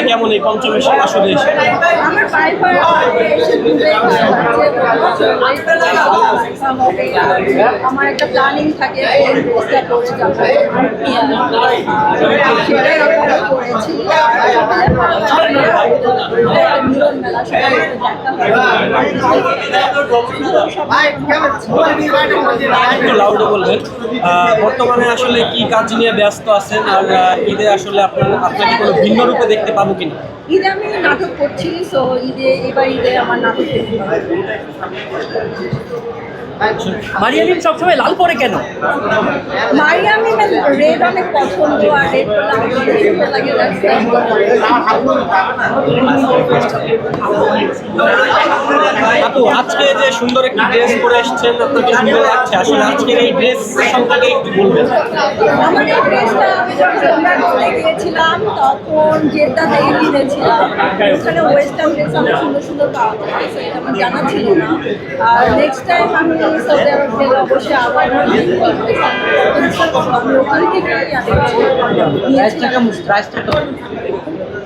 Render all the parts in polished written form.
কেমন এই পঞ্চমের আসলে এসে? আমার পায়ে পড়ে এসে খুবই ভালো লাগছে। আমার একটা প্ল্যানিং থাকে কোন ড্রেসটা পরে যাবো, সেটাই আমরা করেছি। মিলন মেলা একটু লাউডে বলবেন। বর্তমানে আসলে কি কাজ নিয়ে ব্যস্ত আছেন, আর ঈদে আসলে আপনাকে কোনো ভিন্ন রূপে দেখতে পাবো কিনা? ঈদে আমি নাটক করছি, সো এবার ঈদে আমার নাটক দেখতে হবে। মারিয়ালিন সবসময় লাল পরে কেন? মারিয়ামিনের রেড অনেক পছন্দ, আর রেড করলে আমার অনেক সুন্দর লাগে। আপু, আজকে যে সুন্দর একটি ড্রেস পরে এসেছেন, আপনাকে সুন্দর লাগছে। আসলে আজকের এই ড্রেস সম্পর্কে একটু বলবেন। আমার এই ড্রেসটা আমি যখন আমরা গিয়েছিলাম তখন জেদ্দাতেই কিনেছিলাম। ওখানে ওয়েস্টার্ন ড্রেস অনেক সুন্দর সুন্দর পাওয়া যায়, সো এটা আমার জানা ছিল না। আর নেক্সট টাইম আমি সৌদি আরব গেলে অবশ্যই আবার আমি ওখান থেকেই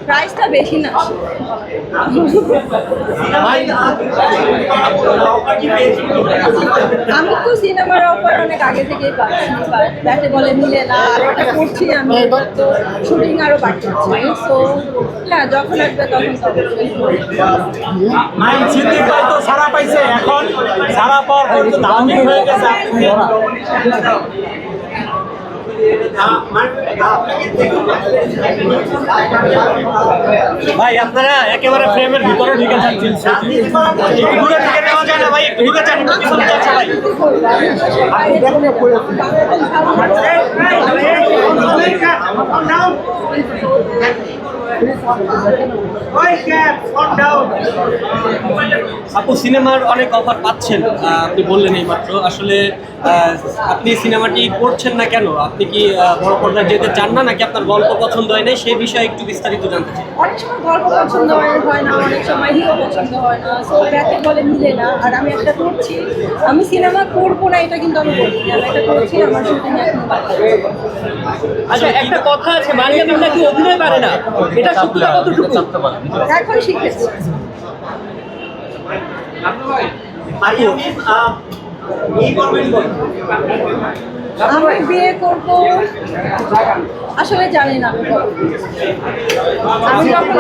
প্রাইসটা বেশি না। আমি তো সিনেমার অফার অনেক আগে থেকেই পাচ্ছি, যাতে বলে মিলে না। আর এটা করছি আমি, তো শুটিং আরও বাকি আছে। সো হ্যাঁ, যখন আসবে তখন সিদ্দিক ভাই তো সারা পাইছে, এখন সারা পাওয়ার পর তো দামি হয়ে গেছে। ভাই আপনারা একেবারে ফ্রেমের ভিতরে ঢুকে যাচ্ছেন, একটু দূরে থেকে নেওয়া যায় না ভাই? একটু দূরে যান, একটু পিছনে যাচ্ছে ভাই। আপু, সিনেমার অনেক অফার পাচ্ছেন, আপনি বললেন এইমাত্র। আসলে আপনি সিনেমাটি করছেন না কেন? আপনি কি বড় পর্দায় যেতে চান না, নাকি আপনার গল্প পছন্দ হয় না? সেই বিষয়ে একটু বিস্তারিত জানতে চাই। অনেক সময় গল্প পছন্দ হয় না, অনেক সময় হিরো পছন্দ হয় না, সো ব্যাকে বলে মিলে না। আর আমি একটা করছি, আমি সিনেমা করবো না এটা কিন্তু আমি বলছি, আমি এটা করছি, আমার শুটিং এখন বাকি। আচ্ছা, একটা কথা আছে, মারিয়ালিন নাকি অভিনয় পারে না, এটা সত্যতা কতটুকু? এখন শিখেছি। আমি বিয়ে করব আসলে জানি না। আমি যখন